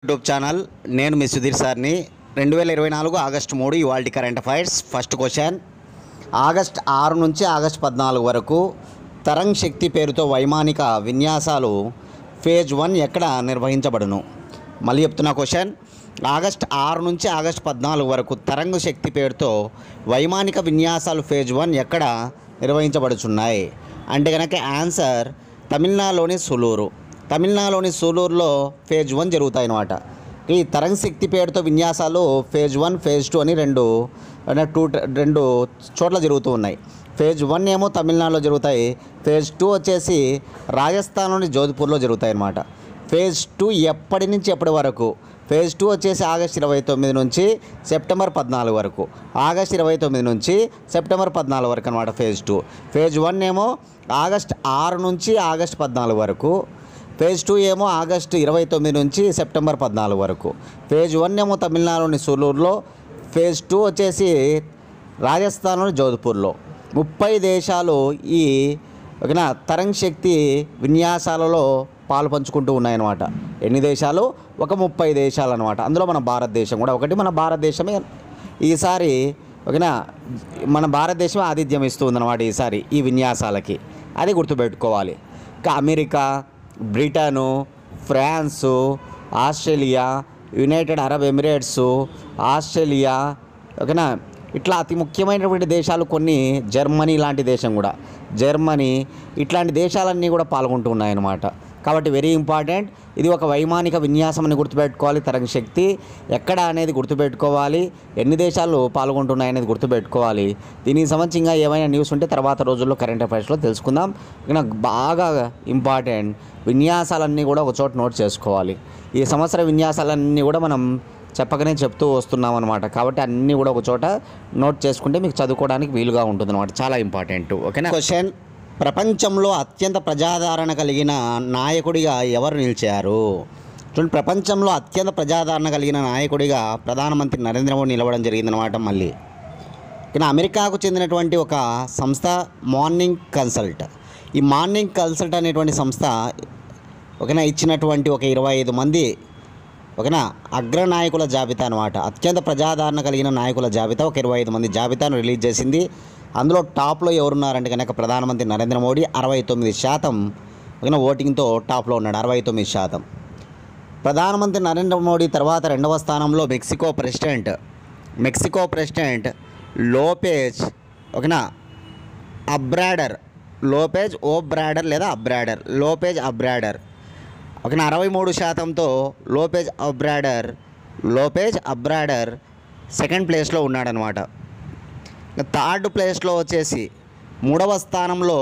YouTube channel నేను మీ సుధీర్ సార్ని 2024 August 3 ఇవాల్టి current affairs. First question, August 6 నుంచి ఆగస్ట్ 14 వరకు తరంగ్ శక్తి పేరుతో వైమానిక విన్యాసాలు ఫేజ్ 1 ఎక్కడ నిర్వహించబడును? మళ్ళీ చెప్తున్న క్వశ్చన్, ఆగస్ట్ 6 నుంచి ఆగస్ట్ 14 వరకు తరంగ్ శక్తి పేరుతో వైమానిక విన్యాసాలు ఫేజ్ 1 ఎక్కడ నిర్వహించబడుచున్నాయి అంటే కనుక ఆన్సర్ తమిళనాడులోని సులూరు. తమిళనాడులోని సూలూరులో ఫేజ్ 1 జరుగుతాయి అన్నమాట. ఈ తరంగ్ శక్తి పేరుతో విన్యాసాలు ఫేజ్ 1 ఫేజ్ 2 అని రెండు చోట్ల జరుగుతూ ఉన్నాయి. ఫేజ్ 1 ఏమో తమిళనాడులో జరుగుతాయి, ఫేజ్ 2 వచ్చేసి రాజస్థాన్లోని జోధ్పూర్లో జరుగుతాయి అన్నమాట. ఫేజ్ 2 ఎప్పటి నుంచి ఎప్పటి వరకు? ఫేజ్ 2 వచ్చేసి ఆగస్ట్ 29 నుంచి సెప్టెంబర్ 14 వరకు. ఆగస్ట్ 29 నుంచి సెప్టెంబర్ 14 వరకు అనమాట ఫేజ్ 2. ఫేజ్ 1 ఏమో ఆగస్ట్ 6 నుంచి ఆగస్ట్ 14 వరకు. ఫేజ్ 2 ఏమో ఆగస్టు 29 నుంచి సెప్టెంబర్ 14 వరకు. ఫేజ్ 1 ఏమో తమిళనాడులోని సూలూరులో, ఫేజ్ 2 వచ్చేసి రాజస్థాన్లోని జోధ్పూర్లో. 30 దేశాలు ఈ తరంగ్ శక్తి విన్యాసాలలో పాలు పంచుకుంటూ ఉన్నాయన్నమాట. ఎన్ని దేశాలు? ఒక 30 దేశాలు అనమాట. అందులో మన భారతదేశం కూడా ఒకటి. మన భారతదేశమే ఈసారి మన భారతదేశమే ఆతిథ్యం ఇస్తుందన్నమాట ఈసారి ఈ విన్యాసాలకి. అది గుర్తుపెట్టుకోవాలి. ఇంకా America, Britain, France, Australia, United Arab Emirates, Australia, ఓకేనా, ఇట్లా అతి ముఖ్యమైనటువంటి దేశాలు కొన్ని, జర్మనీ లాంటి దేశం కూడా, జర్మనీ ఇట్లాంటి దేశాలన్నీ కూడా పాల్గొంటూ ఉన్నాయన్నమాట. కాబట్టి వెరీ ఇంపార్టెంట్. ఇది ఒక వైమానిక విన్యాసం అని గుర్తుపెట్టుకోవాలి. తరంగ్ శక్తి ఎక్కడ అనేది గుర్తుపెట్టుకోవాలి. ఎన్ని దేశాలు పాల్గొంటున్నాయనేది గుర్తుపెట్టుకోవాలి. దీనికి సంబంధించి ఇంకా ఏమైనా న్యూస్ ఉంటే తర్వాత రోజుల్లో కరెంట్ అఫైర్స్లో తెలుసుకుందాం. నాకు బాగా ఇంపార్టెంట్, విన్యాసాలన్నీ కూడా ఒక చోట నోట్ చేసుకోవాలి. ఈ సంవత్సర విన్యాసాలన్నీ కూడా మనం చెప్పకనే చెప్తూ వస్తున్నాం అనమాట. కాబట్టి అన్నీ కూడా ఒక చోట నోట్ చేసుకుంటే మీకు చదువుకోవడానికి వీలుగా ఉంటుంది అనమాట. చాలా ఇంపార్టెంట్. ఓకేనా? క్వశ్చన్, ప్రపంచంలో అత్యంత ప్రజాదరణ కలిగిన నాయకుడిగా ఎవరు నిలిచారు? చూడండి, ప్రపంచంలో అత్యంత ప్రజాదరణ కలిగిన నాయకుడిగా ప్రధానమంత్రి నరేంద్ర మోడీ నిలవడం జరిగిందనమాట. మళ్ళీ ఇక అమెరికాకు చెందినటువంటి ఒక సంస్థ మార్నింగ్ కన్సల్ట్. ఈ మార్నింగ్ కన్సల్ట్ అనేటువంటి సంస్థ ఇచ్చినటువంటి ఒక 25 మంది అగ్రనాయకుల జాబితా అనమాట. అత్యంత ప్రజాదరణ కలిగిన నాయకుల జాబితా, ఒక 25 మంది జాబితాను రిలీజ్ చేసింది. అందులో టాప్లో ఎవరున్నారంటే కనుక ప్రధానమంత్రి నరేంద్ర మోడీ 69% ఓటింగ్తో టాప్లో ఉన్నాడు. 69%. ప్రధానమంత్రి నరేంద్ర మోడీ తర్వాత రెండవ స్థానంలో Mexico president Lopez Obrador, Lopez Obrador 63%తో లోపేజ్ అబ్రాడర్ సెకండ్ ప్లేస్లో ఉన్నాడనమాట. థర్డ్ ప్లేస్లో వచ్చేసి 3వ స్థానంలో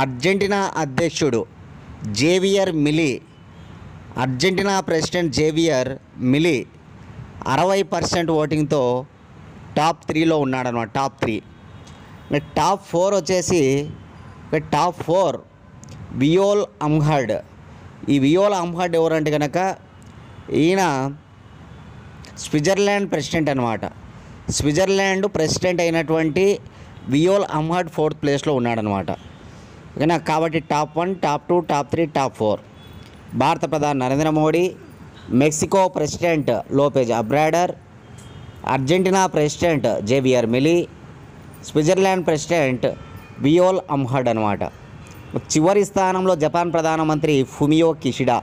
అర్జెంటీనా అధ్యక్షుడు అర్జెంటీనా ప్రెసిడెంట్ జేవియర్ మిలీ 60% ఓటింగ్తో టాప్ 3లో ఉన్నాడనమాట. టాప్ 3. టాప్ 4 వచ్చేసి వియోల్ అమ్హడ్. ఈ వియోల్ అమ్హడ్ ఎవరంటే కనుక ఈయన స్విట్జర్లాండ్ ప్రెసిడెంట్ అనమాట. స్విట్జర్లాండ్ ప్రెసిడెంట్ అయినటువంటి వియోల్ అమ్హడ్ 4th ప్లేస్లో ఉన్నాడనమాట. ఓకేనా? కాబట్టి టాప్ 1, టాప్ 2, టాప్ 3, టాప్ 4 భారత ప్రధాని Narendra Modi, Mexico president Lopez Obrador, Argentina president Javier Milei, Switzerland president Viola Amherd అనమాట. చివరి స్థానంలో జపాన్ ప్రధానమంత్రి ఫుమియో కిషిడా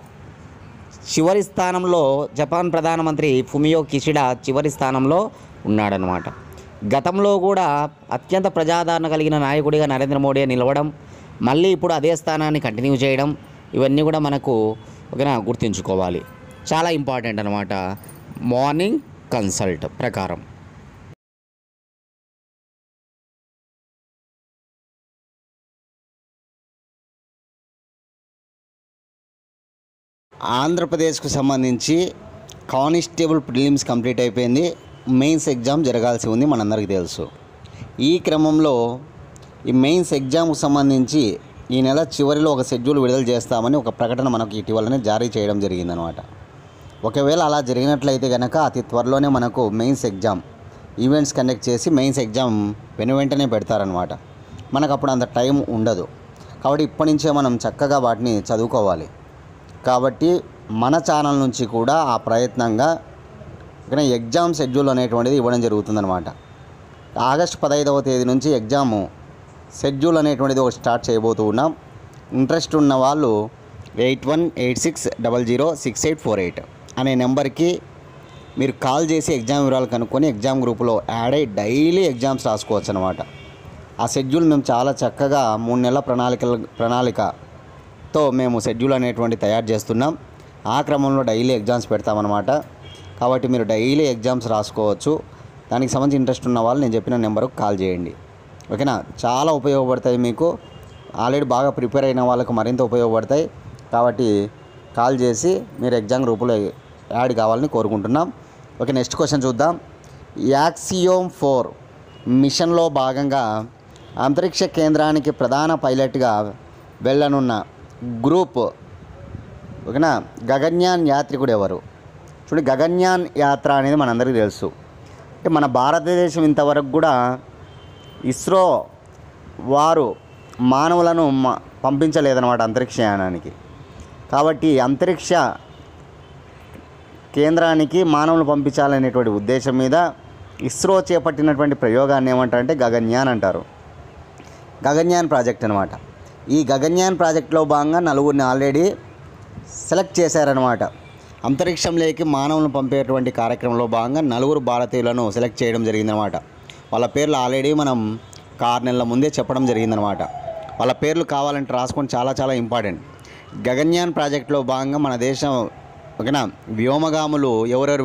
చివరి స్థానంలో ఉన్నాడనమాట. గతంలో కూడా అత్యంత ప్రజాదరణ కలిగిన నాయకుడిగా నరేంద్ర మోడీ నిలవడం, మళ్ళీ ఇప్పుడు అదే స్థానాన్ని కంటిన్యూ చేయడం, ఇవన్నీ కూడా మనకు గుర్తుంచుకోవాలి. చాలా ఇంపార్టెంట్ అనమాట మార్నింగ్ కన్సల్ట్ ప్రకారం. ఆంధ్రప్రదేశ్కు సంబంధించి కానిస్టేబుల్ ప్రిలిమ్స్ కంప్లీట్ అయిపోయింది. మెయిన్స్ ఎగ్జామ్ జరగాల్సి ఉంది, మనందరికీ తెలుసు. ఈ క్రమంలో ఈ మెయిన్స్ ఎగ్జామ్కు సంబంధించి ఈ నెల చివరిలో ఒక షెడ్యూల్ విడుదల చేస్తామని ఒక ప్రకటన మనకు ఇటీవలనే జారీ చేయడం జరిగిందనమాట. ఒకవేళ అలా జరిగినట్లయితే కనుక అతి త్వరలోనే మనకు మెయిన్స్ ఎగ్జామ్ ఈవెంట్స్ కండక్ట్ చేసి మెయిన్స్ ఎగ్జామ్ వెంటనే పెడతారనమాట. మనకు అప్పుడు అంత టైం ఉండదు. కాబట్టి ఇప్పటి నుంచే మనం చక్కగా వాటిని చదువుకోవాలి. కాబట్టి మన ఛానల్ నుంచి కూడా ఆ ప్రయత్నంగా ఇక్కడ ఎగ్జామ్ షెడ్యూల్ అనేటువంటిది ఇవ్వడం జరుగుతుందన్నమాట. ఆగస్టు 15వ తేదీ నుంచి ఎగ్జామ్ షెడ్యూల్ అనేటువంటిది ఒకటి స్టార్ట్ చేయబోతూ ఉన్నాం. ఇంట్రెస్ట్ ఉన్న వాళ్ళు 8186006848 అనే నెంబర్కి మీరు కాల్ చేసి ఎగ్జామ్ వివరాలు కనుక్కొని ఎగ్జామ్ గ్రూపులో యాడ్ అయ్యి డైలీ ఎగ్జామ్స్ రాసుకోవచ్చు అనమాట. ఆ షెడ్యూల్ మేము చాలా చక్కగా 3 నెలల ప్రణాళికతో మేము షెడ్యూల్ అనేటువంటి తయారు చేస్తున్నాం. ఆ క్రమంలో డైలీ ఎగ్జామ్స్ పెడతామన్నమాట. కాబట్టి మీరు డైలీ ఎగ్జామ్స్ రాసుకోవచ్చు. దానికి సంబంధించి ఇంట్రెస్ట్ ఉన్న వాళ్ళు నేను చెప్పిన నెంబర్కు కాల్ చేయండి. ఓకేనా? చాలా ఉపయోగపడతాయి మీకు. ఆల్రెడీ బాగా ప్రిపేర్ అయిన వాళ్ళకు మరింత ఉపయోగపడతాయి. కాబట్టి కాల్ చేసి మీరు ఎగ్జామ్ గ్రూపులో యాడ్ కావాలని కోరుకుంటున్నాం. ఓకే, నెక్స్ట్ క్వశ్చన్ చూద్దాం. యాక్సియోమ్ 4 మిషన్లో భాగంగా అంతరిక్ష కేంద్రానికి ప్రధాన పైలట్గా వెళ్ళనున్న గ్రూప్ ఓకేనా గగన్యాన్ యాత్రికుడు ఎవరు? చూడండి, గగన్యాన్ యాత్ర అనేది మనందరికీ తెలుసు. అంటే మన భారతదేశం ఇంతవరకు కూడా ఇస్రో వారు మానవులను పంపించలేదన్నమాట అంతరిక్షయానానికి. కాబట్టి అంతరిక్ష కేంద్రానికి మానవులు పంపించాలనేటువంటి ఉద్దేశం మీద ఇస్రో చేపట్టినటువంటి ప్రయోగాన్ని ఏమంటారంటే గగన్యాన్ అంటారు. గగన్యాన్ ప్రాజెక్ట్ అనమాట. ఈ గగన్యాన్ ప్రాజెక్టులో భాగంగా 4 ఆల్రెడీ సెలెక్ట్ చేశారనమాట. అంతరిక్షంలోకి మానవులను పంపేటువంటి కార్యక్రమంలో భాగంగా 4 భారతీయులను సెలెక్ట్ చేయడం జరిగిందనమాట. వాళ్ళ పేర్లు ఆల్రెడీ మనం 6 నెలల ముందే చెప్పడం జరిగిందనమాట. వాళ్ళ పేర్లు కావాలంటే రాసుకొని చాలా ఇంపార్టెంట్. గగన్యాన్ ప్రాజెక్టులో భాగంగా మన దేశం ఓకేనా వ్యోమగాములు ఎవరెవరు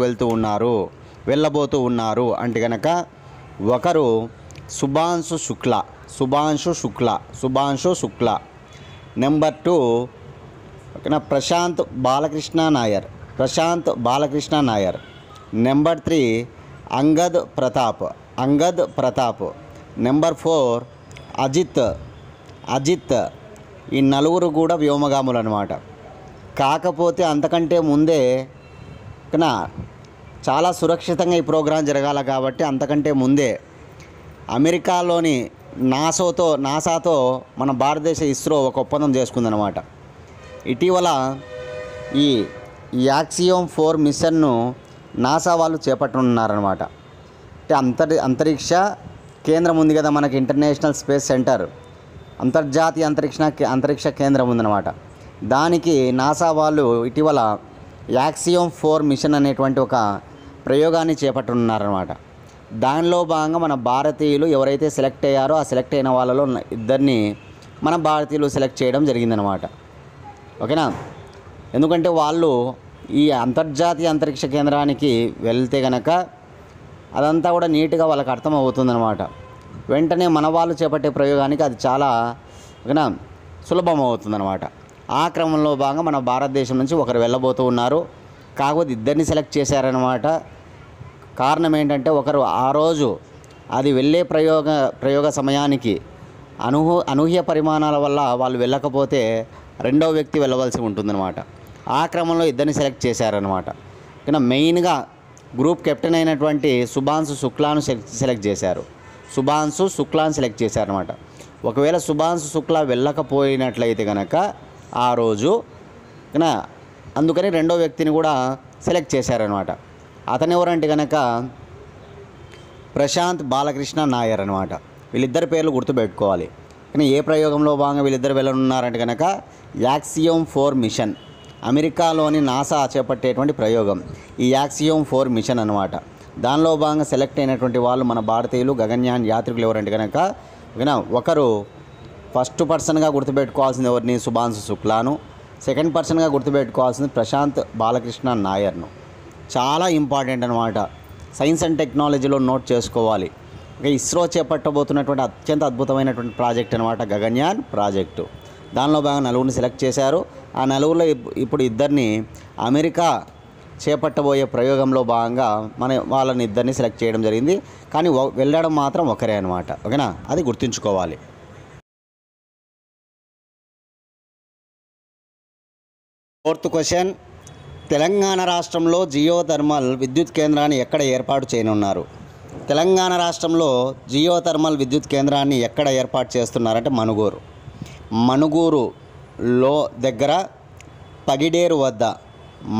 వెళ్ళబోతూ ఉన్నారు అంటే కనుక ఒకరు శుభాంశు శుక్ల. నెంబర్ 2 ఓకేనా ప్రశాంత్ బాలకృష్ణ నాయర్. నెంబర్ 3 అంగద్ ప్రతాప్. నెంబర్ 4 అజిత్. ఈ 4 కూడా వ్యోమగాములు అనమాట. కాకపోతే అంతకంటే ముందే ఓకేనా చాలా సురక్షితంగా ఈ ప్రోగ్రాం జరగాలి కాబట్టి అంతకంటే ముందే అమెరికాలోని నాసాతో మన భారతదేశ ఇస్రో ఒక ఒప్పందం చేసుకుందనమాట. ఇటీవల ఈ యాక్సియోమ్ 4 మిషన్ను నాసా వాళ్ళు చేపట్టనున్నారనమాట. అంటే అంతరిక్ష కేంద్రం ఉంది కదా మనకి, ఇంటర్నేషనల్ స్పేస్ సెంటర్, అంతర్జాతీయ అంతరిక్ష కేంద్రం ఉందన్నమాట. దానికి నాసా వాళ్ళు ఇటీవల యాక్సియోమ్ 4 మిషన్ అనేటువంటి ఒక ప్రయోగాన్ని చేపట్టనున్నారనమాట. దానిలో భాగంగా మన భారతీయులు ఎవరైతే సెలెక్ట్ అయ్యారో ఆ సెలెక్ట్ అయిన వాళ్ళలో 2 మన భారతీయులు సెలెక్ట్ చేయడం జరిగిందనమాట. ఓకేనా? ఎందుకంటే వాళ్ళు ఈ అంతర్జాతీయ అంతరిక్ష కేంద్రానికి వెళ్తే కనుక అదంతా కూడా నీట్గా వాళ్ళకి అర్థమవుతుందన్నమాట. వెంటనే మన వాళ్ళు చేపట్టే ప్రయోగానికి అది చాలా ఓకేనా సులభం అవుతుందన్నమాట. ఆ క్రమంలో భాగంగా మన భారతదేశం నుంచి ఒకరు వెళ్ళబోతూ ఉన్నారు. కాకపోతే 2 సెలెక్ట్ చేశారనమాట. కారణం ఏంటంటే ఒకరు ఆ రోజు అది వెళ్ళే ప్రయోగ సమయానికి అనూహ్య పరిమాణాల వల్ల వాళ్ళు వెళ్ళకపోతే 2వ వ్యక్తి వెళ్ళవలసి ఉంటుందన్నమాట. ఆ క్రమంలో 2 సెలెక్ట్ చేశారనమాట. కానీ మెయిన్గా గ్రూప్ కెప్టెన్ అయినటువంటి శుభాంశు శుక్లాను సెలెక్ట్ చేశారనమాట. ఒకవేళ శుభాంశు శుక్లా వెళ్ళకపోయినట్లయితే కనుక ఆ రోజు అందుకని 2వ వ్యక్తిని కూడా సెలెక్ట్ చేశారనమాట. అతను ఎవరంటే కనుక ప్రశాంత్ బాలకృష్ణ నాయర్ అనమాట. వీళ్ళిద్దరి పేర్లు గుర్తుపెట్టుకోవాలి. కానీ ఏ ప్రయోగంలో భాగంగా వీళ్ళిద్దరు వెళ్ళనున్నారంటే కనుక యాక్సియోమ్ 4 మిషన్, అమెరికాలోని నాసా చేపట్టేటువంటి ప్రయోగం ఈ యాక్సియోమ్ 4 మిషన్ అనమాట. దానిలో భాగంగా సెలెక్ట్ అయినటువంటి వాళ్ళు మన భారతీయులు గగన్యాన్ యాత్రికులు ఎవరంటే కనుక ఒకరు ఫస్ట్ పర్సన్గా గుర్తుపెట్టుకోవాల్సింది ఎవరిని? శుభాంశు శుక్లాను. సెకండ్ పర్సన్గా గుర్తుపెట్టుకోవాల్సింది ప్రశాంత్ బాలకృష్ణ నాయర్ను. చాలా ఇంపార్టెంట్ అనమాట. సైన్స్ అండ్ టెక్నాలజీలో నోట్ చేసుకోవాలి. ఇస్రో చేపట్టబోతున్నటువంటి అత్యంత అద్భుతమైనటువంటి ప్రాజెక్ట్ అనమాట గగన్యాన్ ప్రాజెక్టు. దానిలో భాగంగా 4ని సెలెక్ట్ చేశారు. ఆ 4లో ఇప్పుడు 2ని అమెరికా చేపట్టబోయే ప్రయోగంలో భాగంగా వాళ్ళని 2ని సెలెక్ట్ చేయడం జరిగింది. కానీ వెళ్ళడం మాత్రం ఒకరే అనమాట. ఓకేనా? అది గుర్తుంచుకోవాలి. 4th క్వశ్చన్, తెలంగాణ రాష్ట్రంలో జియోథర్మల్ విద్యుత్ కేంద్రాన్ని ఎక్కడ ఏర్పాటు చేయనున్నారు? తెలంగాణ రాష్ట్రంలో జియోథర్మల్ విద్యుత్ కేంద్రాన్ని ఎక్కడ ఏర్పాటు చేస్తున్నారంటే మణుగూరులో దగ్గర పగిడేరు వద్ద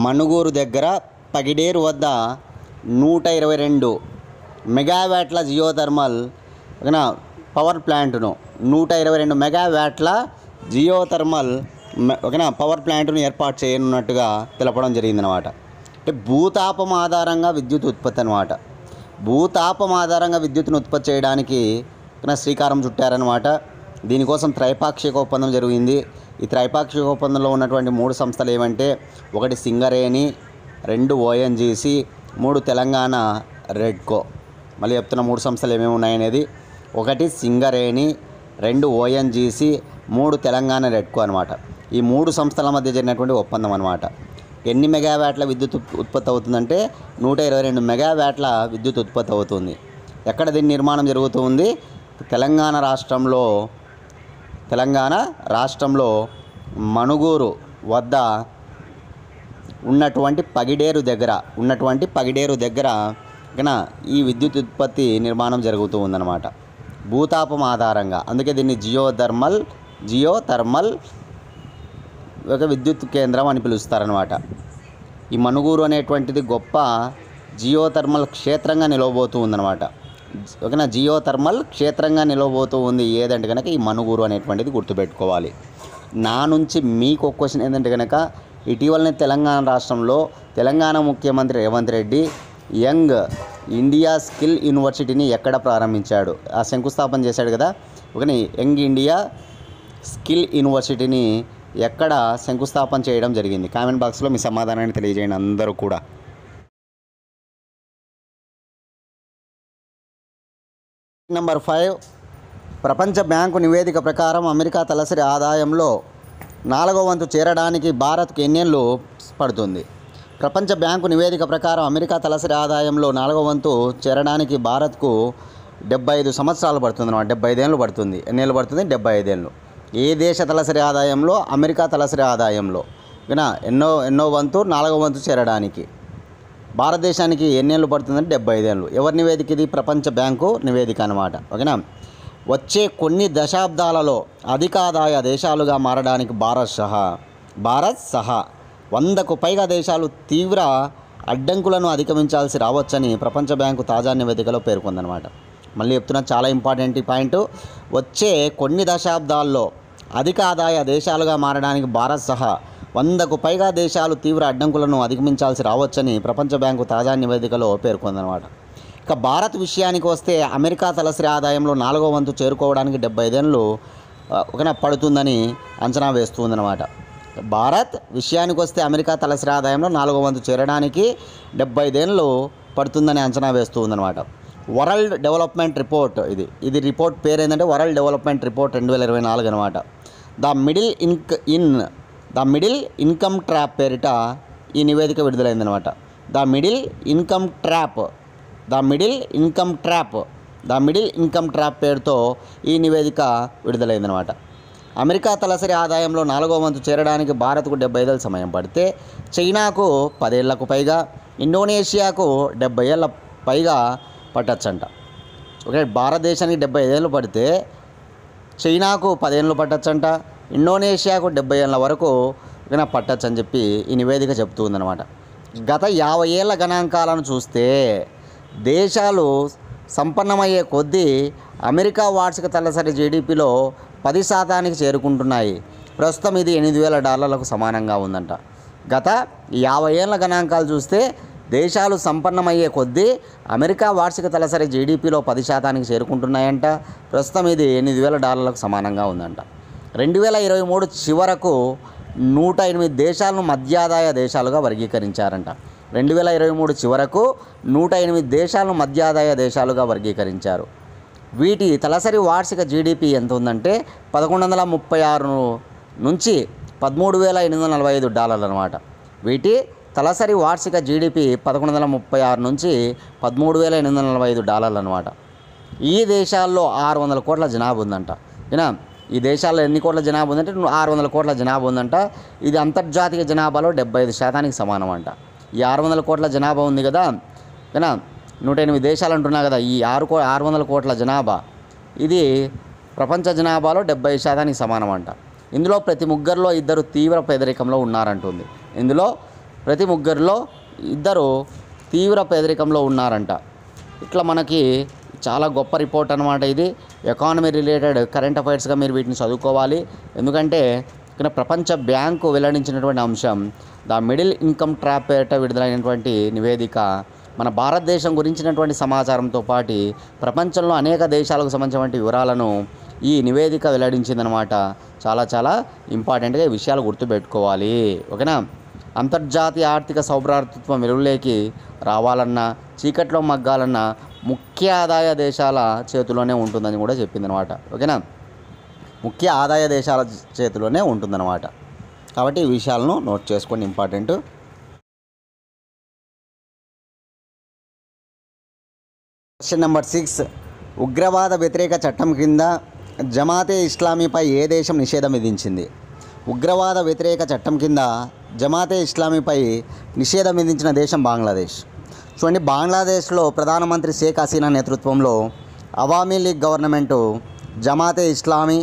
మణుగూరు దగ్గర పగిడేరు వద్ద 122 మెగావాట్ల జియోథర్మల్ పవర్ ప్లాంట్ను 122 మెగావాట్ల జియోథర్మల్ పవర్ ప్లాంట్ను ఏర్పాటు చేయనున్నట్టుగా తెలపడం జరిగిందనమాట. అంటే భూతాపం ఆధారంగా విద్యుత్ ఉత్పత్తి అనమాట. భూతాపం ఆధారంగా విద్యుత్తును ఉత్పత్తి చేయడానికి శ్రీకారం చుట్టారనమాట. దీనికోసం త్రైపాక్షిక ఒప్పందం జరిగింది. ఈ త్రైపాక్షిక ఒప్పందంలో ఉన్నటువంటి 3 సంస్థలు ఏమంటే, 1 సింగరేణి, 2 ONGC, 3 తెలంగాణ రెడ్కో. మళ్ళీ చెప్తున్న 3 సంస్థలు ఏమేమి ఉన్నాయనేది, 1 సింగరేణి, 2 ONGC, 3 తెలంగాణ రెడ్కో అనమాట. ఈ 3 సంస్థల మధ్య జరిగినటువంటి ఒప్పందం అనమాట. ఎన్ని మెగావాట్ల విద్యుత్ ఉత్పత్తి అవుతుందంటే 122 మెగావాట్ల విద్యుత్ ఉత్పత్తి అవుతుంది. ఎక్కడ దీని నిర్మాణం జరుగుతుంది? తెలంగాణ రాష్ట్రంలో మణుగూరు వద్ద ఉన్నటువంటి పగిడేరు దగ్గర ఈ విద్యుత్ ఉత్పత్తి నిర్మాణం జరుగుతూ ఉందన్నమాట. భూతాపం ఆధారంగా, అందుకే దీన్ని జియోథర్మల్ ఒక విద్యుత్ కేంద్రం అని పిలుస్తారనమాట. ఈ మణుగూరు అనేటువంటిది గొప్ప జియోథర్మల్ క్షేత్రంగా నిలవబోతూ ఉందన్నమాట. జియోథర్మల్ క్షేత్రంగా నిలవబోతూ ఉంది ఏదంటే కనుక ఈ మణుగూరు అనేటువంటిది గుర్తుపెట్టుకోవాలి. నా నుంచి మీకు ఒక క్వశ్చన్ ఏంటంటే కనుక, ఇటీవలనే తెలంగాణ రాష్ట్రంలో తెలంగాణ ముఖ్యమంత్రి Revanth Reddy young India skill యూనివర్సిటీని ఎక్కడ ప్రారంభించాడు? ఆ శంకుస్థాపన చేశాడు కదా. యంగ్ ఇండియా స్కిల్ యూనివర్సిటీని ఎక్కడ శంకుస్థాపన చేయడం జరిగింది? కామెంట్ బాక్స్లో మీ సమాధానాన్ని తెలియజేయండి అందరూ కూడా. నెంబర్ 5, ప్రపంచ బ్యాంకు నివేదిక ప్రకారం అమెరికా తలసరి ఆదాయంలో 4వ వంతు చేరడానికి భారత్కు ఎన్నేళ్ళు పడుతుంది? ప్రపంచ బ్యాంకు నివేదిక ప్రకారం అమెరికా తలసరి ఆదాయంలో 4వ వంతు చేరడానికి భారత్కు 75 సంవత్సరాలు పడుతుంది అన్నమాట. 75 ఏళ్ళు పడుతుంది. ఎన్నేళ్ళు పడుతుంది? 75 ఏళ్ళు. ఏ దేశ తలసరి ఆదాయంలో? అమెరికా తలసరి ఆదాయంలో ఎన్నో వంతు 4వ వంతు చేరడానికి భారతదేశానికి ఎన్నేళ్ళు పడుతుందంటే 75 ఏళ్ళు. ఎవరి నివేదిక ఇది? ప్రపంచ బ్యాంకు నివేదిక అనమాట. ఓకేనా. వచ్చే కొన్ని దశాబ్దాలలో అధికాదాయ దేశాలుగా మారడానికి భారత్ సహా 100కు పైగా దేశాలు తీవ్ర అడ్డంకులను అధిగమించాల్సి రావచ్చని ప్రపంచ బ్యాంకు తాజా నివేదికలో పేర్కొందనమాట. మళ్ళీ చెప్తున్నా, చాలా ఇంపార్టెంట్ ఈ పాయింట్. వచ్చే కొన్ని దశాబ్దాల్లో అధిక ఆదాయ దేశాలుగా మారడానికి భారత్ సహా 100కు పైగా దేశాలు తీవ్ర అడ్డంకులను అధిగమించాల్సి రావచ్చని ప్రపంచ బ్యాంకు తాజా నివేదికలో పేర్కొందనమాట. ఇక భారత్ విషయానికి వస్తే అమెరికా తలసరి ఆదాయంలో 4వ వంతు చేరుకోవడానికి 75 ఏళ్ళు పడుతుందని అంచనా వేస్తుందన్నమాట. భారత్ విషయానికి వస్తే అమెరికా తలసరి ఆదాయంలో 4వ వంతు చేరడానికి 75 ఏళ్ళు పడుతుందని అంచనా వేస్తుందన్నమాట. వరల్డ్ డెవలప్మెంట్ రిపోర్ట్ ఇది రిపోర్ట్ పేరు ఏంటంటే వరల్డ్ డెవలప్మెంట్ రిపోర్ట్ 2024 అనమాట. ద మిడిల్ ఇన్కమ్ ట్రాప్ పేరిట ఈ నివేదిక విడుదలైందనమాట. ద మిడిల్ ఇన్కమ్ ట్రాప్ పేరుతో ఈ నివేదిక విడుదలైందనమాట. అమెరికా తలసరి ఆదాయంలో 4వ వంతు చేరడానికి భారత్కు 75 ఏళ్ళ సమయం పడితే చైనాకు 10 ఏళ్లకు పైగా, ఇండోనేషియాకు 70 ఏళ్ళ పైగా పట్టచ్చంట. ఓకే, భారతదేశానికి 75 ఏళ్ళు పడితే చైనాకు 10 ఏళ్ళు పట్టచ్చంట, ఇండోనేషియాకు 70 ఏళ్ళ వరకు పట్టచ్చు అని చెప్పి ఈ నివేదిక చెప్తుందన్నమాట. గత 50 ఏళ్ల గణాంకాలను చూస్తే దేశాలు సంపన్నమయ్యే కొద్దీ అమెరికా వార్షిక తలసరి జీడిపిలో 10% చేరుకుంటున్నాయి. ప్రస్తుతం ఇది $8,000 సమానంగా ఉందంట. గత 50 ఏళ్ల గణాంకాలు చూస్తే దేశాలు సంపన్నమయ్యే కొద్దీ అమెరికా వార్షిక తలసరి జీడిపిలో 10% చేరుకుంటున్నాయంట. ప్రస్తుతం ఇది $8,000 సమానంగా ఉందంట. 2023 చివరకు 108 దేశాలను మధ్యాదాయ దేశాలుగా వర్గీకరించారంట. 2023 చివరకు 108 దేశాలను మధ్యాదాయ దేశాలుగా వర్గీకరించారు. వీటి తలసరి వార్షిక జీడిపి ఎంత ఉందంటే $1,136 నుంచి $13,845 అనమాట. వీటి తలసరి వార్షిక జీడిపి $1,136 నుంచి $13,845 అనమాట. ఈ దేశాల్లో 600 కోట్ల జనాభా ఉందంట. ఈ దేశాల్లో ఎన్ని కోట్ల జనాభా ఉందంటే 600 కోట్ల జనాభా ఉందంట. ఇది అంతర్జాతీయ జనాభాలో 75% సమానం అంట. ఈ 600 కోట్ల జనాభా ఉంది కదా, 108 దేశాలు అంటున్నా కదా, ఈ 600 కోట్ల జనాభా ఇది ప్రపంచ జనాభాలో 70% సమానం అంట. ఇందులో ప్రతి ముగ్గురిలో 2 తీవ్ర పేదరికంలో ఉన్నారంటుంది. ఇందులో ప్రతి ముగ్గురిలో ఇద్దరు తీవ్ర పేదరికంలో ఉన్నారంట. ఇట్లా మనకి చాలా గొప్ప రిపోర్ట్ అనమాట. ఇది ఎకానమీ రిలేటెడ్ కరెంట్ అఫైర్స్గా మీరు వీటిని చదువుకోవాలి. ఎందుకంటే ఇక్కడ ప్రపంచ బ్యాంకు వెల్లడించినటువంటి అంశం ద మిడిల్ ఇన్కమ్ ట్రాప్ పేరిట విడుదలైనటువంటి నివేదిక మన భారతదేశం గురించినటువంటి సమాచారంతో పాటు ప్రపంచంలో అనేక దేశాలకు సంబంధించినటువంటి వివరాలను ఈ నివేదిక వెల్లడించిందనమాట. చాలా చాలా ఇంపార్టెంట్గా ఈ విషయాలు గుర్తుపెట్టుకోవాలి. ఓకేనా. అంతర్జాతీయ ఆర్థిక సౌభ్రాతృత్వం వెలుగులోకి రావాలన్నా, చీకట్లో మగ్గాలన్నా ముఖ్య ఆదాయ దేశాల చేతిలోనే ఉంటుందని కూడా చెప్పిందనమాట. ఓకేనా. ముఖ్య ఆదాయ దేశాల చేతిలోనే ఉంటుందన్నమాట. కాబట్టి ఈ విషయాలను నోట్ చేసుకోండి, ఇంపార్టెంట్. Question number 6. ఉగ్రవాద వ్యతిరేక చట్టం కింద జమాతే ఇస్లామీపై ఏ దేశం నిషేధం విధించింది? ఉగ్రవాద వ్యతిరేక చట్టం కింద జమాతే ఇస్లామీపై నిషేధం విధించిన దేశం బంగ్లాదేశ్. చూడండి, బంగ్లాదేశ్లో ప్రధానమంత్రి షేక్ హసీనా నేతృత్వంలో అవామీ లీగ్ గవర్నమెంటు జమాతే ఇస్లామీ,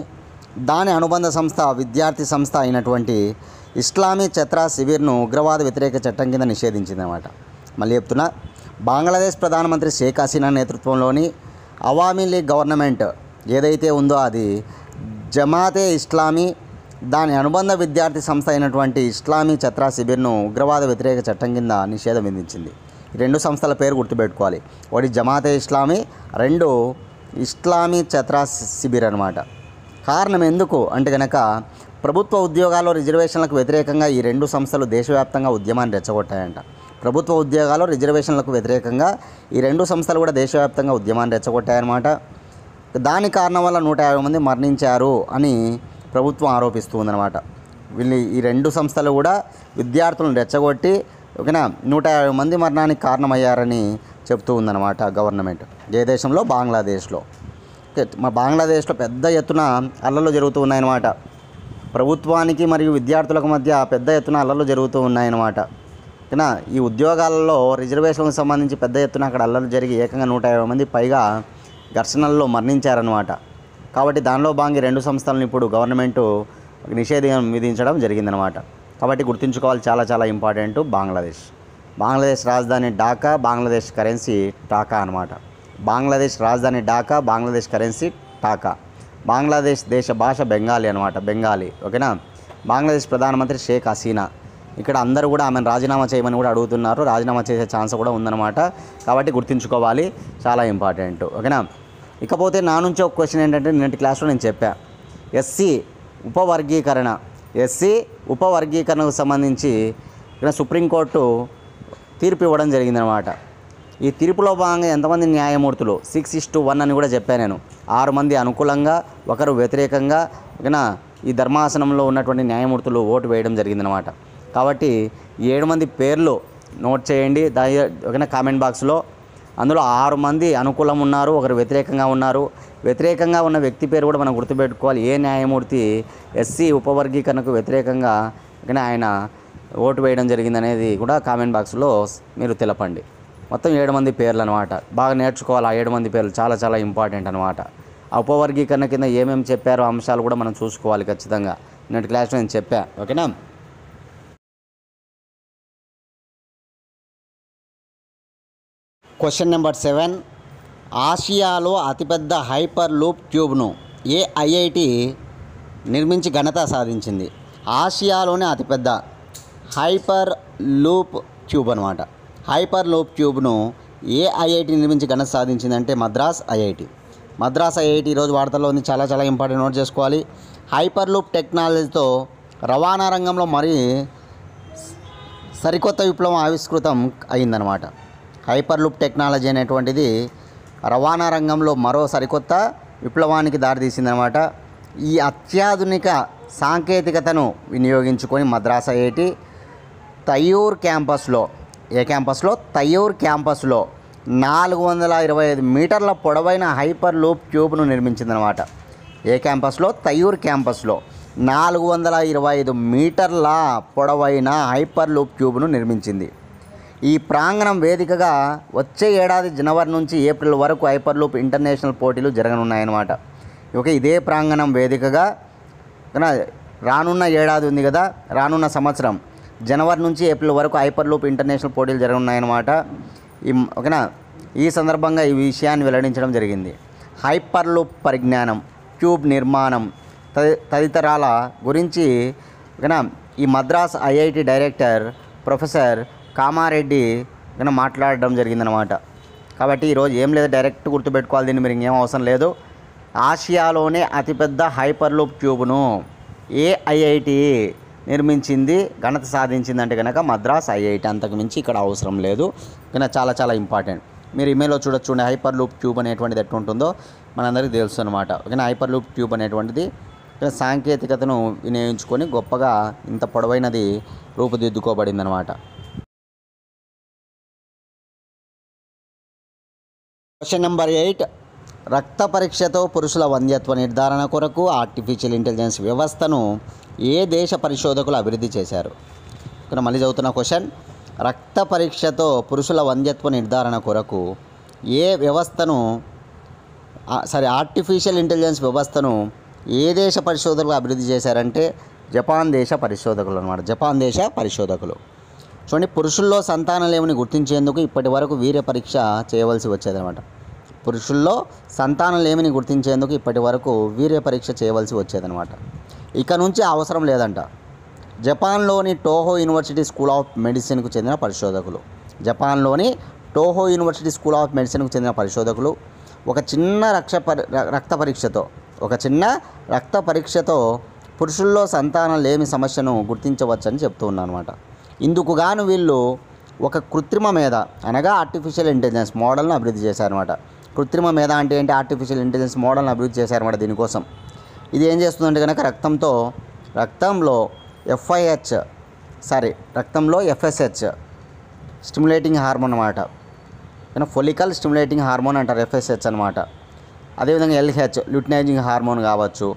దాని అనుబంధ సంస్థ విద్యార్థి సంస్థ అయినటువంటి ఇస్లామీ ఛత్రా శిబిర్ను ఉగ్రవాద వ్యతిరేక చట్టం కింద నిషేధించిందన్నమాట. మళ్ళీ చెప్తున్నా, బంగ్లాదేశ్ ప్రధానమంత్రి షేక్ హసీనా నేతృత్వంలోని అవామీ లీగ్ గవర్నమెంట్ ఏదైతే ఉందో అది జమాతే ఇస్లామీ, దాని అనుబంధ విద్యార్థి సంస్థ అయినటువంటి ఇస్లామీ ఛత్రా శిబిర్ను ఉగ్రవాద వ్యతిరేక చట్టం కింద నిషేధం విధించింది. ఈ రెండు సంస్థల పేరు గుర్తుపెట్టుకోవాలి. ఒకటి జమాతే ఇస్లామీ, రెండు ఇస్లామీ ఛత్రా శిబిర్ అనమాట. కారణం ఎందుకు అంటే కనుక ప్రభుత్వ ఉద్యోగాల్లో రిజర్వేషన్లకు వ్యతిరేకంగా ఈ రెండు సంస్థలు దేశవ్యాప్తంగా ఉద్యమాన్ని రెచ్చగొట్టాయంట. ప్రభుత్వ ఉద్యోగాల్లో రిజర్వేషన్లకు వ్యతిరేకంగా ఈ రెండు సంస్థలు కూడా దేశవ్యాప్తంగా ఉద్యమాన్ని రెచ్చగొట్టాయన్నమాట. దాని కారణం వల్ల 150 మంది మరణించారు అని ప్రభుత్వం ఆరోపిస్తూ ఉందన్నమాట. వీళ్ళు ఈ రెండు సంస్థలు కూడా విద్యార్థులను రెచ్చగొట్టి ఓకేనా 150 మంది మరణానికి కారణమయ్యారని చెప్తూ ఉందన్నమాట గవర్నమెంట్. ఏ దేశంలో? బంగ్లాదేశ్లో. మా బంగ్లాదేశ్లో పెద్ద ఎత్తున అల్లర్లు జరుగుతూ ఉన్నాయన్నమాట. ప్రభుత్వానికి మరియు విద్యార్థులకు మధ్య పెద్ద ఎత్తున అల్లర్లు జరుగుతూ ఉన్నాయన్నమాట. ఓకేనా. ఈ ఉద్యోగాలలో రిజర్వేషన్లకు సంబంధించి పెద్ద ఎత్తున అక్కడ అల్లర్లు జరిగి ఏకంగా 150 మంది పైగా ఘర్షణల్లో మరణించారన్నమాట. కాబట్టి దానిలో భాగంగా రెండు సంస్థలను ఇప్పుడు గవర్నమెంటు నిషేధం విధించడం జరిగిందనమాట. కాబట్టి గుర్తుంచుకోవాలి, చాలా చాలా ఇంపార్టెంట్. బంగ్లాదేశ్ రాజధాని ఢాకా, బంగ్లాదేశ్ కరెన్సీ టాకా అనమాట. బంగ్లాదేశ్ రాజధాని ఢాకా, బంగ్లాదేశ్ కరెన్సీ టాకా. బంగ్లాదేశ్ దేశ భాష బెంగాలీ అనమాట, బెంగాలీ. ఓకేనా. బంగ్లాదేశ్ ప్రధానమంత్రి షేక్ హసీనా. ఇక్కడ అందరూ కూడా ఆమెను రాజీనామా చేయమని కూడా అడుగుతున్నారు. రాజీనామా చేసే ఛాన్స్ కూడా ఉందన్నమాట. కాబట్టి గుర్తుంచుకోవాలి, చాలా ఇంపార్టెంట్. ఓకేనా. ఇకపోతే నా నుంచి ఒక క్వశ్చన్ ఏంటంటే, నిన్నటి క్లాస్లో నేను చెప్పా, ఎస్సీ ఉపవర్గీకరణకు సంబంధించి ఇక్కడ సుప్రీంకోర్టు తీర్పు ఇవ్వడం జరిగిందనమాట. ఈ తీర్పులో భాగంగా ఎంతమంది న్యాయమూర్తులు 6:1 అని కూడా చెప్పాను నేను. 6 మంది అనుకూలంగా, ఒకరు వ్యతిరేకంగా ఓకేనా ఈ ధర్మాసనంలో ఉన్నటువంటి న్యాయమూర్తులు ఓటు వేయడం జరిగిందనమాట. కాబట్టి 7 మంది పేర్లు నోట్ చేయండి ఓకేనా కామెంట్ బాక్స్లో. అందులో 6 మంది అనుకూలం ఉన్నారు, ఒకరు వ్యతిరేకంగా ఉన్నారు. వ్యతిరేకంగా ఉన్న వ్యక్తి పేరు కూడా మనం గుర్తుపెట్టుకోవాలి. ఏ న్యాయమూర్తి ఎస్సీ ఉపవర్గీకరణకు వ్యతిరేకంగా ఓకేనా ఆయన ఓటు వేయడం జరిగిందనేది కూడా కామెంట్ బాక్స్లో మీరు తెలపండి. మొత్తం 7 మంది పేర్లు అనమాట. బాగా నేర్చుకోవాలి. ఆ 7 మంది పేర్లు చాలా చాలా ఇంపార్టెంట్ అనమాట. ఆ ఉపవర్గీకరణ కింద ఏమేమి చెప్పారో అంశాలు కూడా మనం చూసుకోవాలి ఖచ్చితంగా. నేటి క్లాస్లో నేను చెప్పా. ఓకేనా. Question number 7. ఆసియాలో అతిపెద్ద హైపర్ లూప్ ట్యూబ్ను ఏ ఐఐటి నిర్మించి ఘనత సాధించింది? ఆసియాలోనే అతిపెద్ద హైపర్ లూప్ ట్యూబ్ అనమాట. హైపర్ లూప్ ట్యూబ్ను ఏ ఐఐటి నిర్మించి ఘనత సాధించిందంటే మద్రాస్ ఐఐటి. మద్రాస్ ఐఐటి ఈరోజు వార్తల్లో ఉంది, చాలా చాలా ఇంపార్టెంట్, నోట్ చేసుకోవాలి. హైపర్ లూప్ టెక్నాలజీతో రవాణా రంగంలో మరీ సరికొత్త విప్లవం ఆవిష్కృతం అయిందనమాట. హైపర్ లూప్ టెక్నాలజీ అనేటువంటిది రవాణా రంగంలో మరో సరికొత్త విప్లవానికి దారితీసిందనమాట. ఈ అత్యాధునిక సాంకేతికతను వినియోగించుకొని మద్రాస్ ఐఐటి తయ్యూర్ క్యాంపస్లో, తయ్యూర్ క్యాంపస్లో 425 మీటర్ల పొడవైన హైపర్ లూప్ ట్యూబ్ను నిర్మించిందనమాట. ఏ క్యాంపస్లో? తయ్యూర్ క్యాంపస్లో 425 మీటర్ల పొడవైన హైపర్ లూప్ ట్యూబ్ను నిర్మించింది. ఈ ప్రాంగణం వేదికగా వచ్చే ఏడాది జనవరి నుంచి ఏప్రిల్ వరకు హైపర్ లూప్ ఇంటర్నేషనల్ పోటీలు జరగనున్నాయన్నమాట. ఓకే, ఇదే ప్రాంగణం వేదికగా రానున్న ఏడాది ఉంది కదా, రానున్న సంవత్సరం జనవరి నుంచి ఏప్రిల్ వరకు హైపర్లూప్ ఇంటర్నేషనల్ పోటీలు జరగనున్నాయన్నమాట. ఓకేనా, ఈ సందర్భంగా ఈ విషయాన్ని వెల్లడించడం జరిగింది. హైపర్లూప్ పరిజ్ఞానం, ట్యూబ్ నిర్మాణం తదితరాల గురించి ఓకేనా ఈ Madras IIT director professor Kamareddy ఓకేనా మాట్లాడడం జరిగిందనమాట. కాబట్టి ఈరోజు ఏం లేదు, డైరెక్ట్ గుర్తుపెట్టుకోవాలి, దీన్ని మీరు ఇంకేం అవసరం లేదు. ఆసియాలోనే అతిపెద్ద హైపర్లూప్ ట్యూబ్ను ఏ ఐఐటి నిర్మించింది, ఘనత సాధించిందంటే కనుక మద్రాస్ ఐఐటి. అంతకు మించి ఇక్కడ అవసరం లేదు. కానీ చాలా చాలా ఇంపార్టెంట్. మీరు ఇమెయిల్లో చూడండి, హైపర్లూప్ ట్యూబ్ అనేటువంటిది ఎట్లుంటుందో మనందరికీ తెలుసు అనమాట. ఓకేనా, హైపర్లూప్ ట్యూబ్ అనేటువంటిది సాంకేతికతను వినియోగించుకొని గొప్పగా ఇంత పొడవైనది రూపుదిద్దుకోబడింది అనమాట. Question number 8. రక్త పరీక్షతో పురుషుల వంధ్యత్వ నిర్ధారణ కొరకు ఆర్టిఫిషియల్ ఇంటెలిజెన్స్ వ్యవస్థను ఏ దేశ పరిశోధకులు అభివృద్ధి చేశారు? ఇక్కడ మళ్ళీ చదువుతున్న క్వశ్చన్. రక్త పరీక్షతో పురుషుల వంధ్యత్వ నిర్ధారణ కొరకు ఏ వ్యవస్థను ఆర్టిఫిషియల్ ఇంటెలిజెన్స్ వ్యవస్థను ఏ దేశ పరిశోధకులు అభివృద్ధి చేశారంటే జపాన్ దేశ పరిశోధకులు అనమాట. జపాన్ దేశ పరిశోధకులు. చూడండి, పురుషుల్లో సంతానం లేమిని గుర్తించేందుకు ఇప్పటి వరకు వీర్య పరీక్ష చేయవలసి వచ్చేదన్నమాట. పురుషుల్లో సంతానం లేమిని గుర్తించేందుకు ఇప్పటి వరకు వీర్య పరీక్ష చేయవలసి వచ్చేదన్నమాట. ఇక నుంచి అవసరం లేదంట. జపాన్లోని టోహో యూనివర్సిటీ స్కూల్ ఆఫ్ మెడిసిన్కు చెందిన పరిశోధకులు. జపాన్లోని టోహో యూనివర్సిటీ స్కూల్ ఆఫ్ మెడిసిన్కు చెందిన పరిశోధకులు ఒక చిన్న రక్త పరీక్షతో పురుషుల్లో సంతానం లేమి సమస్యను గుర్తించవచ్చని చెప్తూ ఉన్నారన్నమాట. ఇందుకు గాను వీళ్ళు ఒక కృత్రిమ మేధ అనగా ఆర్టిఫిషియల్ ఇంటెలిజెన్స్ మోడల్ను అభివృద్ధి చేశారన్నమాట. కృత్రిమ మేధ అంటే ఏంటి? ఆర్టిఫిషియల్ ఇంటెలిజెన్స్ మోడల్ను అభివృద్ధి చేశారన్నమాట. దీనికోసం ఇది ఏం చేస్తుందంటే కనుక రక్తంలో FSH స్టిమ్యులేటింగ్ హార్మోన్ అన్నమాట. ఫొలికల్ స్టిమ్యులేటింగ్ హార్మోన్ అంటారు, FSH అనమాట. అదేవిధంగా LH ల్యూటినైజింగ్ హార్మోన్ కావచ్చు,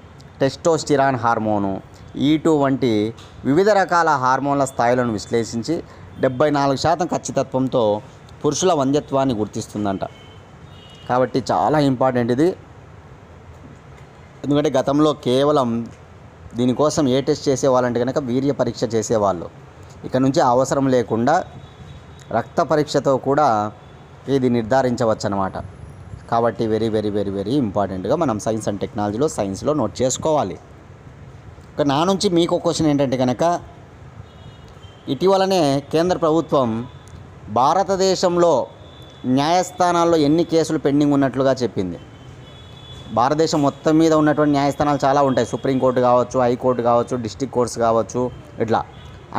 టెస్టోస్టిరాన్ హార్మోను, E2 వంటి వివిధ రకాల హార్మోన్ల స్థాయిలను విశ్లేషించి 74% ఖచ్చితత్వంతో పురుషుల వంధ్యత్వాన్ని గుర్తిస్తుందంట. కాబట్టి చాలా ఇంపార్టెంట్ ఇది. ఎందుకంటే గతంలో కేవలం దీనికోసం ఏ టెస్ట్ చేసేవాళ్ళంటే కనుక వీర్య పరీక్ష చేసేవాళ్ళు. ఇక నుంచి అవసరం లేకుండా రక్త పరీక్షతో కూడా ఇది నిర్ధారించవచ్చు అన్నమాట. కాబట్టి వెరీ వెరీ వెరీ వెరీ ఇంపార్టెంట్గా మనం సైన్స్ అండ్ టెక్నాలజీలో సైన్స్లో నోట్ చేసుకోవాలి. ఇక నా నుంచి మీకు క్వశ్చన్ ఏంటంటే కనుక ఇటీవలనే కేంద్ర ప్రభుత్వం భారతదేశంలో న్యాయస్థానాల్లో ఎన్ని కేసులు పెండింగ్ ఉన్నట్లుగా చెప్పింది. భారతదేశం మొత్తం మీద ఉన్నటువంటి న్యాయస్థానాలు చాలా ఉంటాయి. సుప్రీంకోర్టు కావచ్చు, హైకోర్టు కావచ్చు, డిస్ట్రిక్ట్ కోర్ట్స్ కావచ్చు, ఇట్లా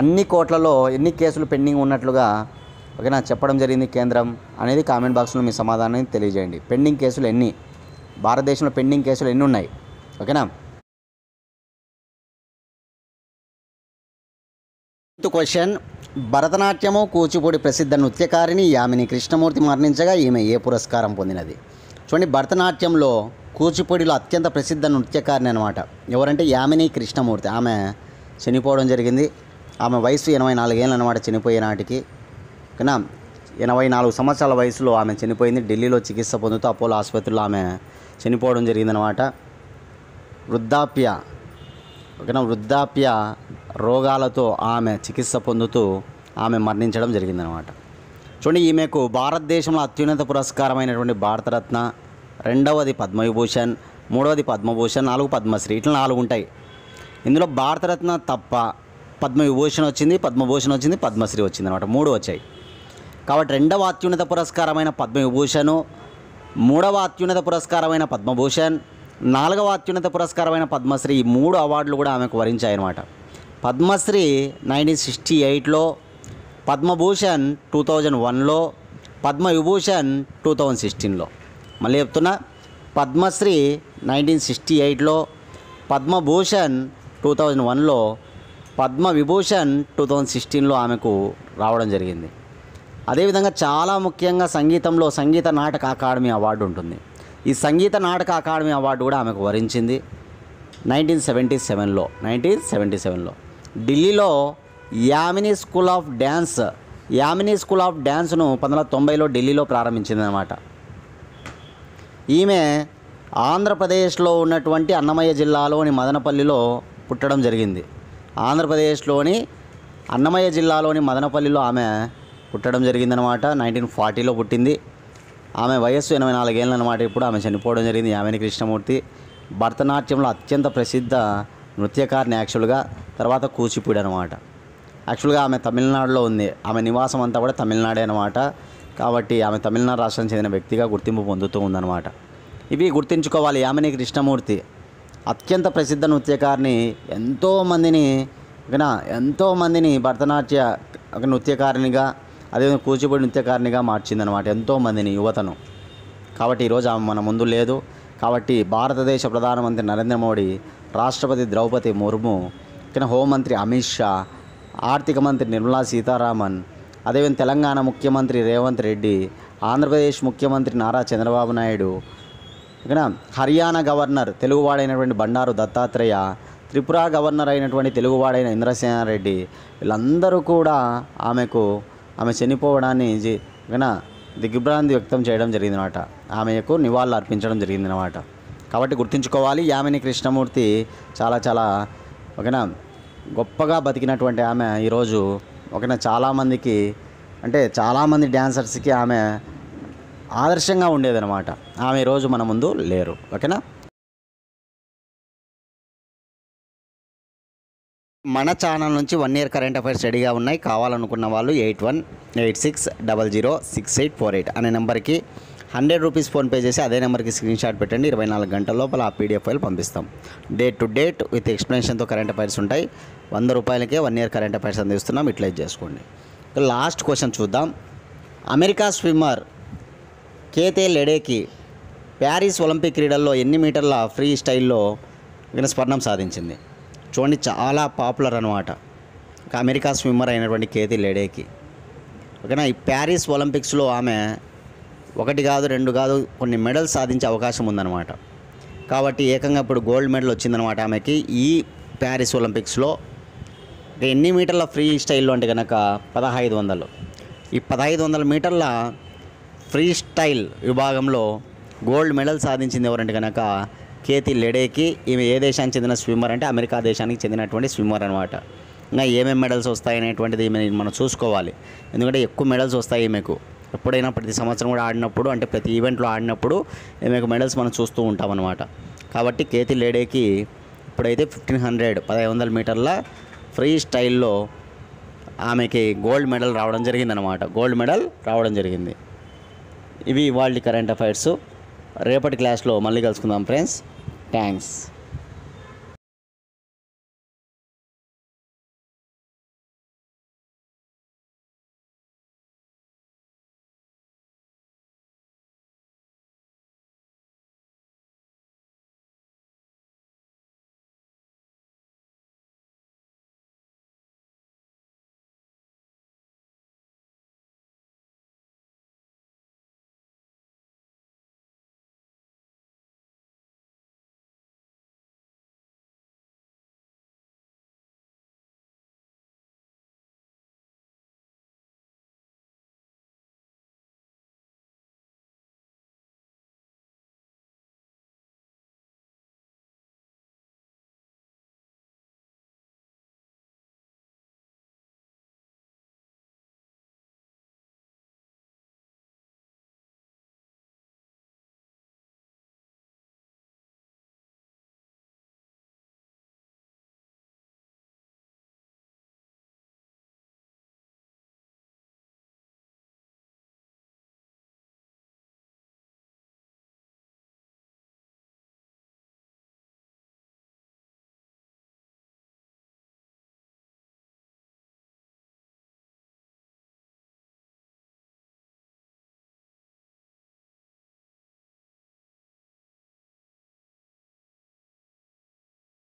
అన్ని కోర్టులలో ఎన్ని కేసులు పెండింగ్ ఉన్నట్లుగా ఓకేనా చెప్పడం జరిగింది కేంద్రం అనేది కామెంట్ బాక్స్లో మీ సమాధానాన్ని తెలియజేయండి. పెండింగ్ కేసులు ఎన్ని, భారతదేశంలో పెండింగ్ కేసులు ఎన్ని ఉన్నాయి? ఓకేనా. క్వశ్చన్. భరతనాట్యము కూచిపూడి ప్రసిద్ధ నృత్యకారిణి యామిని కృష్ణమూర్తి మరణించగా ఈమె ఏ పురస్కారం పొందినది? చూడండి, భరతనాట్యంలో కూచిపూడిలో అత్యంత ప్రసిద్ధ నృత్యకారిణి అనమాట. ఎవరంటే యామిని కృష్ణమూర్తి. ఆమె చనిపోవడం జరిగింది. ఆమె వయసు 84 ఏళ్ళు అనమాట చనిపోయే నాటికి. ఓకేనా, 84 సంవత్సరాల వయసులో ఆమె చనిపోయింది. ఢిల్లీలో చికిత్స పొందుతూ అపోలో ఆసుపత్రిలో ఆమె చనిపోవడం జరిగిందనమాట. వృద్ధాప్య రోగాలతో ఆమె చికిత్స పొందుతూ ఆమె మరణించడం జరిగిందనమాట. చూడండి, ఈమెకు భారతదేశంలో అత్యున్నత పురస్కారమైనటువంటి భారతరత్న, రెండవది పద్మవిభూషణ్, మూడవది పద్మభూషణ్, 4 పద్మశ్రీ, ఇట్లా 4 ఉంటాయి. ఇందులో భారతరత్న తప్ప పద్మవిభూషణ్ వచ్చింది, పద్మభూషణ్ వచ్చింది, పద్మశ్రీ వచ్చింది అనమాట. 3 వచ్చాయి. కాబట్టి రెండవ అత్యున్నత పురస్కారమైన పద్మవిభూషణ్, మూడవ అత్యున్నత పురస్కారమైన పద్మభూషణ్, 4వ అత్యున్నత పురస్కారమైన పద్మశ్రీ, ఈ 3 అవార్డులు కూడా ఆమెకు వరించాయన్నమాట. పద్మశ్రీ 1968లో, పద్మభూషణ్ 2001లో, పద్మవిభూషణ్ 2016లో. మళ్ళీ చెప్తున్నా, పద్మశ్రీ 1968లో, పద్మభూషణ్ 2001లో, పద్మవిభూషణ్ 2016లో ఆమెకు రావడం జరిగింది. అదేవిధంగా చాలా ముఖ్యంగా సంగీతంలో సంగీత నాటక అకాడమీ అవార్డు ఉంటుంది. ఈ సంగీత నాటక అకాడమీ అవార్డు కూడా ఆమెకు వరించింది 1977లో. ఢిల్లీలో యామిని స్కూల్ ఆఫ్ డ్యాన్స్ను 1990లో ఢిల్లీలో ప్రారంభించిందనమాట. ఈమె ఆంధ్రప్రదేశ్లో ఉన్నటువంటి అన్నమయ్య జిల్లాలోని మదనపల్లిలో పుట్టడం జరిగింది. ఆంధ్రప్రదేశ్లోని అన్నమయ్య జిల్లాలోని మదనపల్లిలో ఆమె పుట్టడం జరిగిందనమాట. 1940లో పుట్టింది. ఆమె వయస్సు 84 ఏళ్ళు అనమాట. ఇప్పుడు ఆమె చనిపోవడం జరిగింది. యామిని కృష్ణమూర్తి భరతనాట్యంలో అత్యంత ప్రసిద్ధ నృత్యకారిణి యాక్చువల్గా. తర్వాత కూచిపూడి అనమాట. యాక్చువల్గా ఆమె తమిళనాడులో ఉంది. ఆమె నివాసం అంతా కూడా తమిళనాడే అనమాట. కాబట్టి ఆమె తమిళనాడు రాష్ట్రానికి చెందిన వ్యక్తిగా గుర్తింపు పొందుతూ ఉందన్నమాట. ఇవి గుర్తుంచుకోవాలి. యామిని కృష్ణమూర్తి అత్యంత ప్రసిద్ధ నృత్యకారిణి. ఎంతోమందిని భరతనాట్య నృత్యకారిణిగా, అదేవిధంగా కూచిపూడి నృత్యకారిణిగా మార్చిందనమాట ఎంతోమందిని, యువతను. కాబట్టి ఈరోజు ఆమె మన ముందు లేదు. కాబట్టి భారతదేశ ప్రధానమంత్రి నరేంద్ర మోడీ, రాష్ట్రపతి ద్రౌపది ముర్ము, హోంమంత్రి అమిత్ షా, ఆర్థిక మంత్రి నిర్మలా సీతారామన్, అదేవిధంగా తెలంగాణ ముఖ్యమంత్రి రేవంత్ రెడ్డి, ఆంధ్రప్రదేశ్ ముఖ్యమంత్రి నారా చంద్రబాబు నాయుడు, హర్యానా గవర్నర్ తెలుగువాడైనటువంటి బండారు దత్తాత్రేయ, త్రిపుర గవర్నర్ అయినటువంటి తెలుగువాడైన ఇంద్రసేనారెడ్డి, వీళ్ళందరూ కూడా ఆమె చనిపోవడాన్ని దిగ్భ్రాంతి వ్యక్తం చేయడం జరిగిందనమాట. ఆమెకు నివాళులు అర్పించడం జరిగిందనమాట. కాబట్టి గుర్తుంచుకోవాలి, యామిని కృష్ణమూర్తి చాలా చాలా గొప్పగా బతికినటువంటి ఆమె. ఈరోజు చాలామందికి, చాలామంది డ్యాన్సర్స్కి ఆమె ఆదర్శంగా ఉండేదన్నమాట. ఆమె ఈరోజు మన ముందు లేరు. ఓకేనా. మన ఛానల్ నుంచి 1 ఇయర్ కరెంట్ అఫైర్స్ రెడీగా ఉన్నాయి. కావాలనుకున్న వాళ్ళు 8186006848 అనే నెంబర్కి 100 రూపీస్ ఫోన్పే చేసి అదే నెంబర్కి స్క్రీన్ షాట్ పెట్టండి. 24 గంటల లోపల ఆ పీడిఎఫ్ ఫైల్ పంపిస్తాం. డేట్ టు డేట్ విత్ ఎక్స్ప్లెనేషన్తో కరెంట్ అఫైర్స్ ఉంటాయి. 100 రూపాయలకే 1 ఇయర్ కరెంట్ అఫైర్స్ అందిస్తున్నాం. యూటిలైజ్ చేసుకోండి. లాస్ట్ క్వశ్చన్ చూద్దాం. America swimmer Katie Ledecky Paris Olympic క్రీడల్లో ఎన్ని మీటర్ల ఫ్రీ స్టైల్లో స్వర్ణం సాధించింది? చూడండి, చాలా పాపులర్ అనమాట. అమెరికా స్విమ్మర్ అయినటువంటి కేతి లెడేకి. ఓకేనా. ఈ ప్యారిస్ ఒలింపిక్స్లో ఆమె 1 కాదు 2 కాదు కొన్ని మెడల్స్ సాధించే అవకాశం ఉందన్నమాట. కాబట్టి ఏకంగా ఇప్పుడు గోల్డ్ మెడల్ వచ్చిందనమాట ఆమెకి ఈ ప్యారిస్ ఒలింపిక్స్లో. ఎన్ని మీటర్ల ఫ్రీ స్టైల్లో అంటే కనుక 1500. ఈ 1500 మీటర్ల ఫ్రీ స్టైల్ విభాగంలో గోల్డ్ మెడల్ సాధించింది ఎవరంటే కనుక కేతి లెడేకి. ఈమె ఏ దేశానికి చెందిన స్విమ్మర్ అంటే అమెరికా దేశానికి చెందినటువంటి స్విమ్మర్ అనమాట. ఇంకా ఏమేమి మెడల్స్ వస్తాయనేటువంటిది మనం చూసుకోవాలి. ఎందుకంటే ఎక్కువ మెడల్స్ వస్తాయి ఈమెకు. ఎప్పుడైనా ప్రతి సంవత్సరం కూడా ఆడినప్పుడు, అంటే ప్రతి ఈవెంట్లో ఆడినప్పుడు ఈమెకు మెడల్స్ మనం చూస్తూ ఉంటాం అనమాట. కాబట్టి కేతి లెడేకి ఇప్పుడైతే 1500 మీటర్ల ఫ్రీ స్టైల్లో ఆమెకి గోల్డ్ మెడల్ రావడం జరిగిందనమాట. గోల్డ్ మెడల్ రావడం జరిగింది. ఇవి ఇవాళ కరెంట్ అఫైర్స్. రేపటి క్లాస్లో మళ్ళీ కలుసుకుందాం ఫ్రెండ్స్. థ్యాంక్స్.